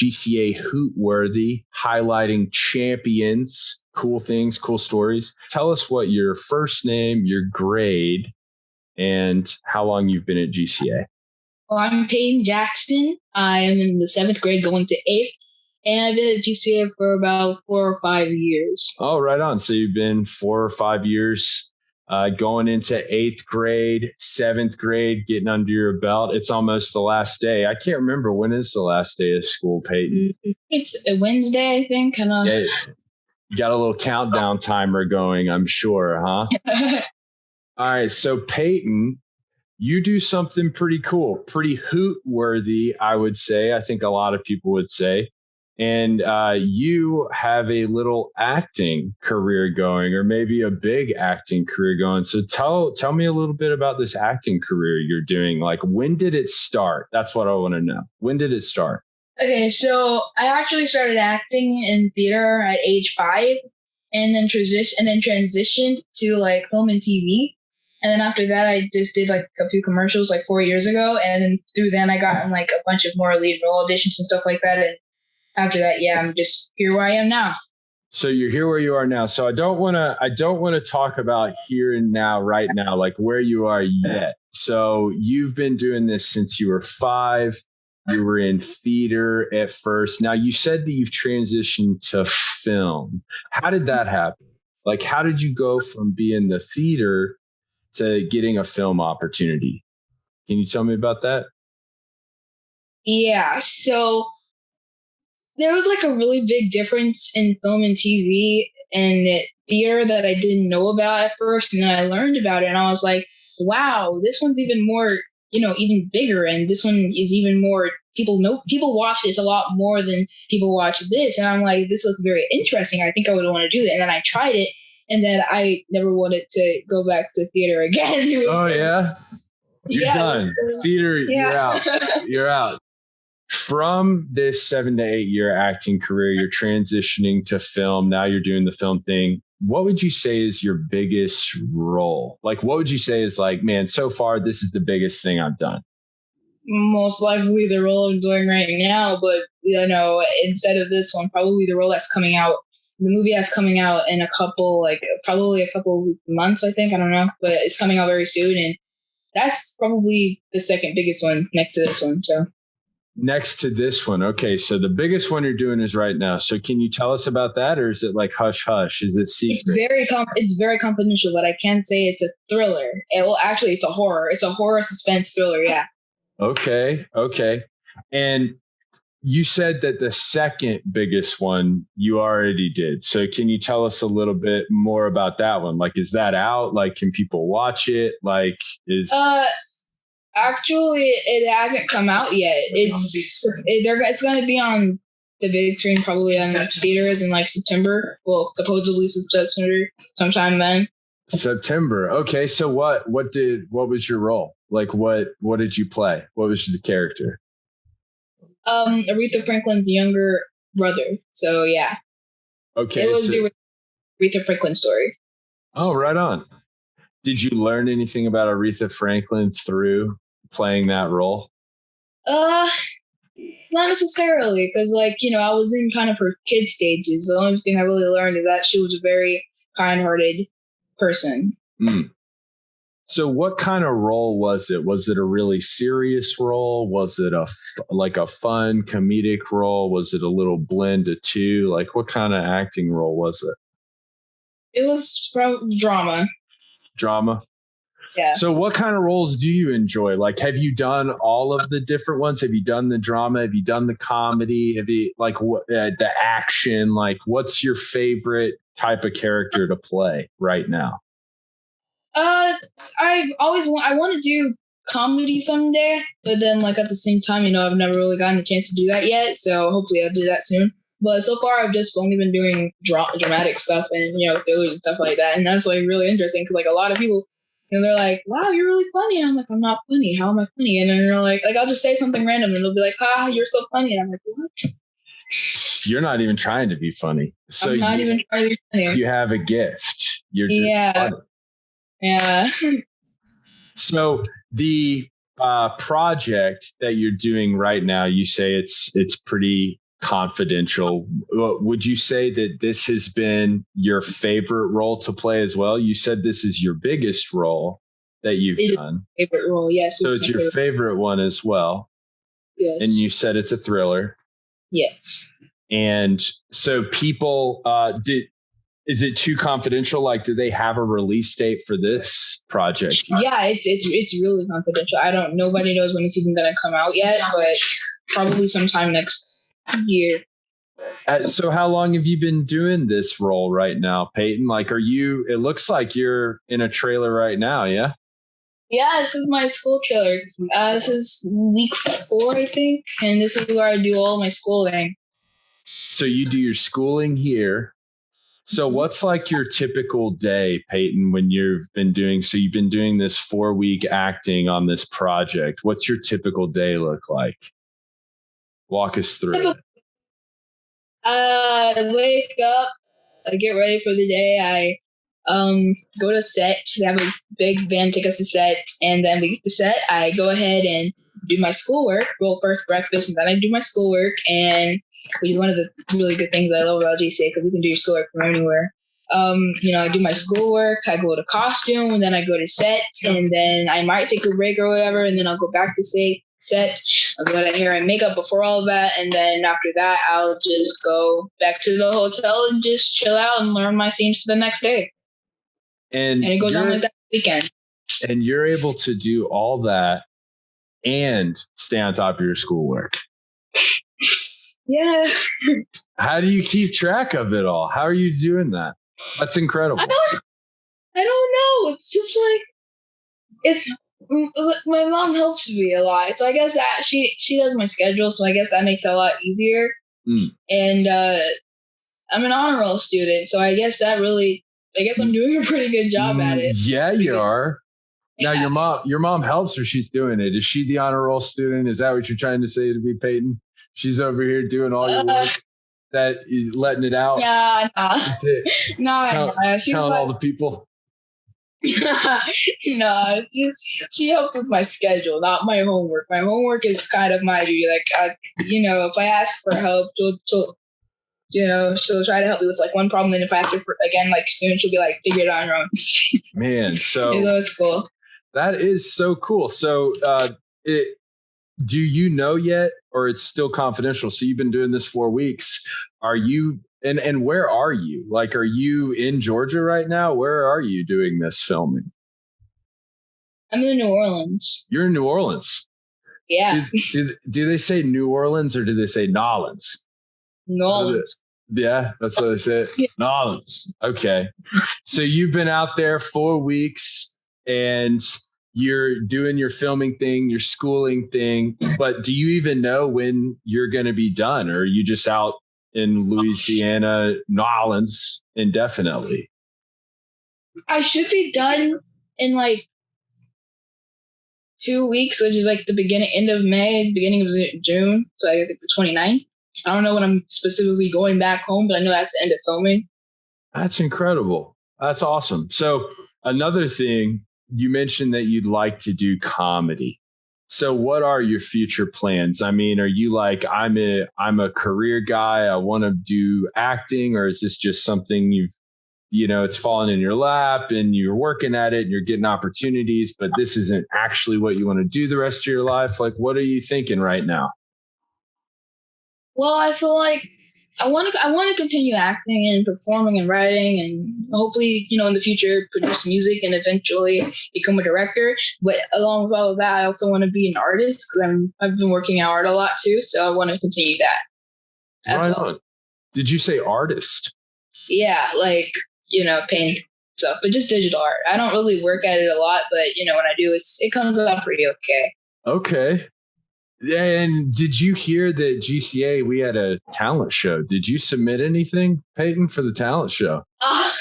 GCA Hootworthy, highlighting champions, cool things, cool stories. Tell us what your first name, your grade, and how long you've been at GCA. Well, I'm Peyton Jackson. I am in the 7th grade going to 8th. And I've been at GCA for about 4 or 5 years. Oh, right on. So you've been 4 or 5 years going into 8th grade, 7th grade, getting under your belt. It's almost the last day. I can't remember. When is the last day of school, Peyton? It's a Wednesday, I think. Yeah, you got a little countdown timer going, I'm sure, huh? All right. So Peyton, you do something pretty cool, pretty hoot-worthy, I would say. I think a lot of people would say. And you have a little acting career going, or maybe a big acting career going. So tell me a little bit about this acting career you're doing. Like, when did it start? That's what I want to know. When did it start? Okay, so I actually started acting in theater at age 5, and then transitioned to like film and TV. And then after that, I just did like a few commercials like 4 years ago. And then through then, I got in like a bunch of more lead role auditions and stuff like that. And after that, yeah, I'm just here where I am now. So you're here where you are now. So I don't want to talk about here and now, right now, like where you are yet. So you've been doing this since you were 5. You were in theater at first. Now you said that you've transitioned to film. How did that happen? Like, how did you go from being the theater to getting a film opportunity? Can you tell me about that? Yeah. So there was like a really big difference in film and TV and theater that I didn't know about at first. And then I learned about it and I was like, wow, this one's even more, even bigger. And this one is even more, people watch this a lot more than people watch this. And I'm like, this looks very interesting. I think I would want to do that. And then I tried it and then I never wanted to go back to theater again. Yeah? You're done. Theater, yeah. You're out. You're out. From this 7 to 8 year acting career, you're transitioning to film. Now you're doing the film thing. What would you say is your biggest role? Like, what would you say is like, man, so far, this is the biggest thing I've done? Most likely the role I'm doing right now. But, instead of this one, probably the role that's coming out. The movie that's coming out in probably a couple months, I think. I don't know. But it's coming out very soon. And that's probably the second biggest one next to this one. So. Next to this one. Okay. So the biggest one you're doing is right now. So can you tell us about that, or is it like hush hush? Is it secret? It's very confidential, but I can say it's a thriller. Actually, it's a horror. It's a horror suspense thriller. Yeah. Okay. And you said that the second biggest one you already did. So can you tell us a little bit more about that one? Like, is that out? Like, can people watch it? Like, Actually, it hasn't come out yet. It's going to be on the big screen, probably on theaters in like September. Well, supposedly September, sometime then. September. Okay, so what was your role? Like, what did you play? What was the character? Aretha Franklin's younger brother. So yeah. Okay. It was the Aretha Franklin story. Oh, right on. Did you learn anything about Aretha Franklin through playing that role? Not necessarily, because I was in kind of her kid stages. The only thing I really learned is that she was a very kind-hearted person. Mm. So what kind of role was it? Was it a really serious role? Was it a fun comedic role? Was it a little blend of two? Like, what kind of acting role was it? It was drama. Drama? Yeah. So what kind of roles do you enjoy? Like, have you done all of the different ones? Have you done the drama? Have you done the comedy? Have you the action? Like, what's your favorite type of character to play right now? I want to do comedy someday, but then at the same time, I've never really gotten a chance to do that yet. So hopefully I'll do that soon. But so far, I've just only been doing dramatic stuff and thrillers and stuff like that, and that's really interesting because a lot of people, they're like, "Wow, you're really funny." And I'm like, "I'm not funny. How am I funny?" And then they're like I'll just say something random, and they'll be like, "Ah, you're so funny." And I'm like, "What?" You're not even trying to be funny. So I'm not even trying to be funny. You have a gift. You're just funny. Yeah. So the project that you're doing right now, you say it's pretty confidential, would you say that this has been your favorite role to play as well? You said this is your biggest role that you've done. Favorite role, yes. So it's your favorite one as well. Yes. And you said it's a thriller. Yes. And so people, is it too confidential? Like, do they have a release date for this project? Yeah, it's really confidential. Nobody knows when it's even going to come out yet, but probably sometime next year. So how long have you been doing this role right now, Peyton? Like, it looks like you're in a trailer right now. Yeah. Yeah, this is my school trailer. This is week 4, I think. And this is where I do all my schooling. So you do your schooling here. So what's like your typical day, Peyton, when you've been doing this 4-week acting on this project? What's your typical day look like? Walk us through it. I wake up, I get ready for the day. I go to set. They have a big van take us to set, and then we get to set. I go ahead and do my schoolwork. Well, first breakfast, and then I do my schoolwork, and which is one of the really good things I love about GCA because you can do your schoolwork from anywhere. I do my schoolwork. I go to costume, and then I go to set, and then I might take a break or whatever, and then I'll go back to set. I'll go to hair and makeup before all of that, and then after that, I'll just go back to the hotel and just chill out and learn my scenes for the next day. And it goes on like that weekend. And you're able to do all that and stay on top of your schoolwork. Yeah. How do you keep track of it all? How are you doing that? That's incredible. I don't know. It's just like my mom helps me a lot, so I guess that she does my schedule, so I guess that makes it a lot easier. And I'm an honor roll student, so I guess I'm doing a pretty good job at it. Yeah, you are. Now your mom helps her. She's doing it. Is she the honor roll student? Is that what you're trying to say to me, Peyton? She's over here doing all your work, letting it out. Yeah, no. She's telling all the people. No, she helps with my schedule, not my homework. My homework is kind of my duty. Like, if I ask for help, she'll try to help me with like one problem. And if I ask her for again, like soon, she'll be like, figure it out on your own. Man, so it's always cool. That is so cool. So, do you know yet, or it's still confidential? So you've been doing this 4 weeks. Are you? And where are you? Like, are you in Georgia right now? Where are you doing this filming? I'm in New Orleans. You're in New Orleans. Yeah. Do they say New Orleans or do they say Nolans? New Orleans. Yeah, that's what they say. Yeah. Nolans. Okay. So you've been out there 4 weeks and you're doing your filming thing, your schooling thing, but do you even know when you're going to be done? Or are you just out in Louisiana, Nolans indefinitely? I should be done in like 2 weeks, which is like the end of May, beginning of June. So I think the 29th. I don't know when I'm specifically going back home, but I know that's the end of filming. That's incredible. That's awesome. So another thing, you mentioned that you'd like to do comedy. So what are your future plans? I mean, are you like, I'm a career guy, I want to do acting, or is this just something it's fallen in your lap and you're working at it and you're getting opportunities, but this isn't actually what you want to do the rest of your life? Like, what are you thinking right now? Well, I feel like I want to continue acting and performing and writing and hopefully, in the future, produce music and eventually become a director. But along with all of that, I also want to be an artist because I've been working out art a lot too. So I want to continue that as well. Did you say artist? Yeah, like, paint stuff, but just digital art. I don't really work at it a lot, but when I do, it comes out pretty okay. Okay. And did you hear that GCA, we had a talent show? Did you submit anything, Peyton, for the talent show? I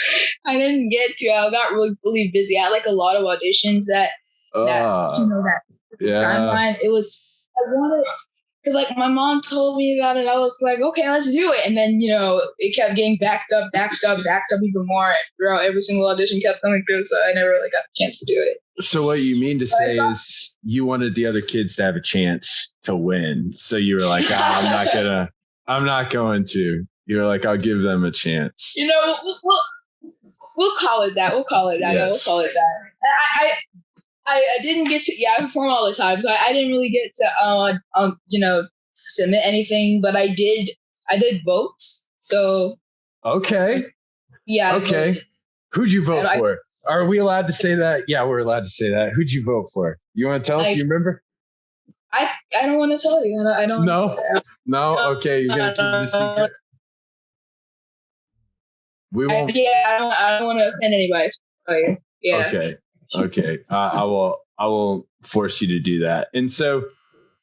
didn't get to. I got really busy. I had like a lot of auditions that timeline. It was, I wanted, because like my mom told me about it. I was like, okay, let's do it. And then, it kept getting backed up even more throughout every single audition kept coming through. So I never really got the chance to do it. So what you mean to say is you wanted the other kids to have a chance to win. So you were like, I'm I'm not going to. You're like, I'll give them a chance. You know, we'll call it that. We'll call it that. Yes. We'll call it that. I didn't get to. Yeah, I perform all the time, so I didn't really get to submit anything, but I did vote. So okay. Yeah. Okay. Who'd you vote for? Are we allowed to say that? Yeah, we're allowed to say that. Who'd you vote for? You want to tell us? You remember? I don't want to tell you. I don't. No. Okay, you're gonna keep it a secret. We won't. I don't want to offend anybody. So yeah. Okay. I will force you to do that. And so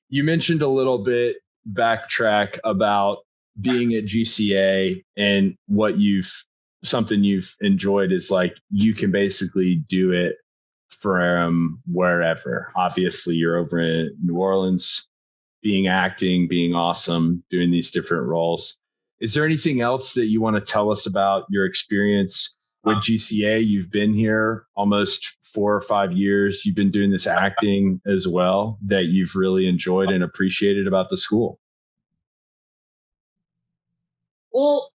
you mentioned a little bit backtrack about being at GCA and something you've enjoyed is like you can basically do it from wherever. Obviously, you're over in New Orleans, being awesome, doing these different roles. Is there anything else that you want to tell us about your experience with GCA? You've been here almost 4 or 5 years. You've been doing this acting as well that you've really enjoyed and appreciated about the school. Well,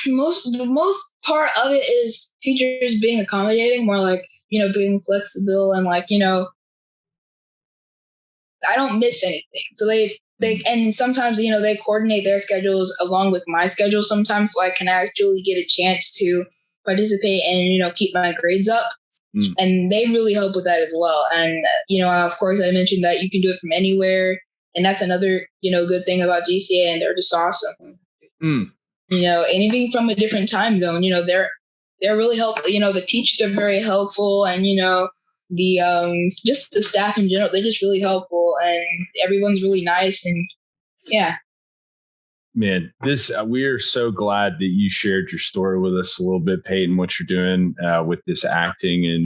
the most part of it is teachers being accommodating, more like, being flexible and like, I don't miss anything. So they and sometimes, they coordinate their schedules along with my schedule sometimes, so I can actually get a chance to participate and, keep my grades up. And they really help with that as well. And, of course, I mentioned that you can do it from anywhere. And that's another, good thing about GCA, and they're just awesome. Anything from a different time zone, they're really helpful. The teachers are very helpful, and, the just the staff in general, they're just really helpful, and everyone's really nice. And yeah. Man, we're so glad that you shared your story with us a little bit, Peyton, what you're doing with this acting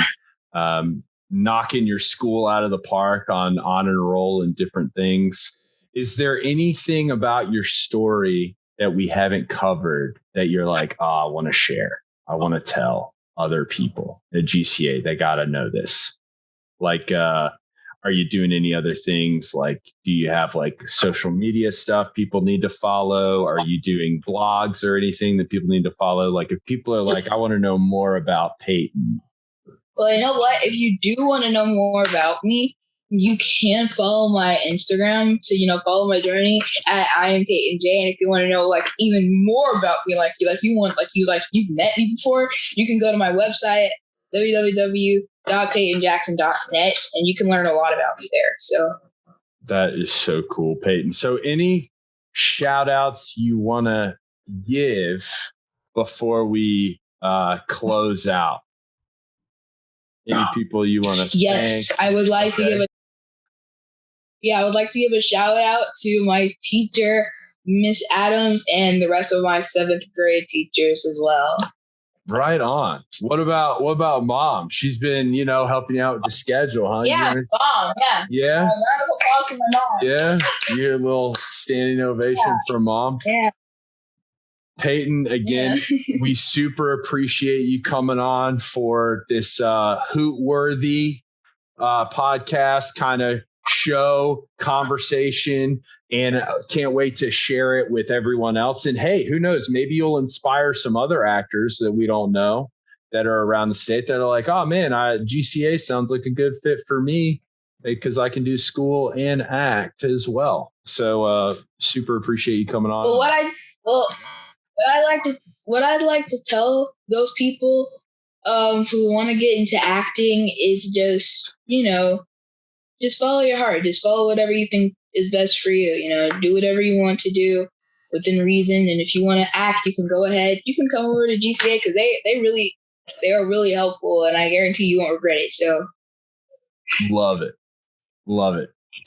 and knocking your school out of the park on honor roll and different things. Is there anything about your story that we haven't covered that you're like, I want to share? I want to tell other people at GCA. They got to know this. Like, are you doing any other things? Like, do you have like social media stuff people need to follow? Are you doing blogs or anything that people need to follow? Like, if people are like, I want to know more about Peyton. Well, you know what? If you do want to know more about me, you can follow my Instagram to, follow my journey at I am Peyton J. And if you want to know like even more about me, you've met me before, you can go to my website, www.peytonjackson.net, and you can learn a lot about me there. So that is so cool, Peyton. So any shout outs you want to give before we close out? Any people you want to Yes, thank? I would like to give a shout out to my teacher, Miss Adams, and the rest of my 7th grade teachers as well. Right on. What about Mom? She's been, helping you out with the schedule, huh? Yeah, Mom. Yeah. Yeah. Round of applause for my mom. Yeah. You get a little standing ovation from Mom. Yeah. Peyton, again, we super appreciate you coming on for this Hootworthy podcast kind of show conversation, and can't wait to share it with everyone else. And hey, who knows, maybe you'll inspire some other actors that we don't know that are around the state that are like, oh man, GCA sounds like a good fit for me because I can do school and act as well. So super appreciate you coming on. What I'd like to tell those people who want to get into acting is just, just follow your heart. Just follow whatever you think is best for you. Do whatever you want to do within reason. And if you want to act, you can go ahead. You can come over to GCA because they are really helpful, and I guarantee you won't regret it. So love it.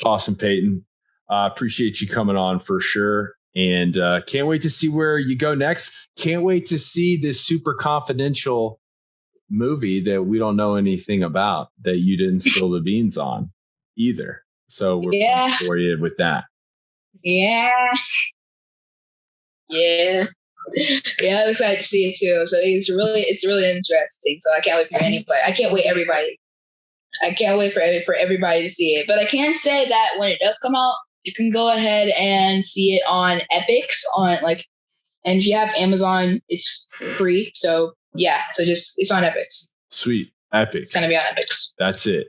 Awesome, Peyton. Appreciate you coming on for sure. And can't wait to see where you go next. Can't wait to see this super confidential movie that we don't know anything about, that you didn't spill the beans on either. So we're pumped for you with that. Yeah. I'm excited to see it too. So it's really interesting. So I can't wait for anybody. I can't wait for everybody to see it. But I can say that when it does come out, you can go ahead and see it on Epix and if you have Amazon, it's free. So yeah, it's on Epix. Sweet. Epix. It's gonna be on Epix. That's it.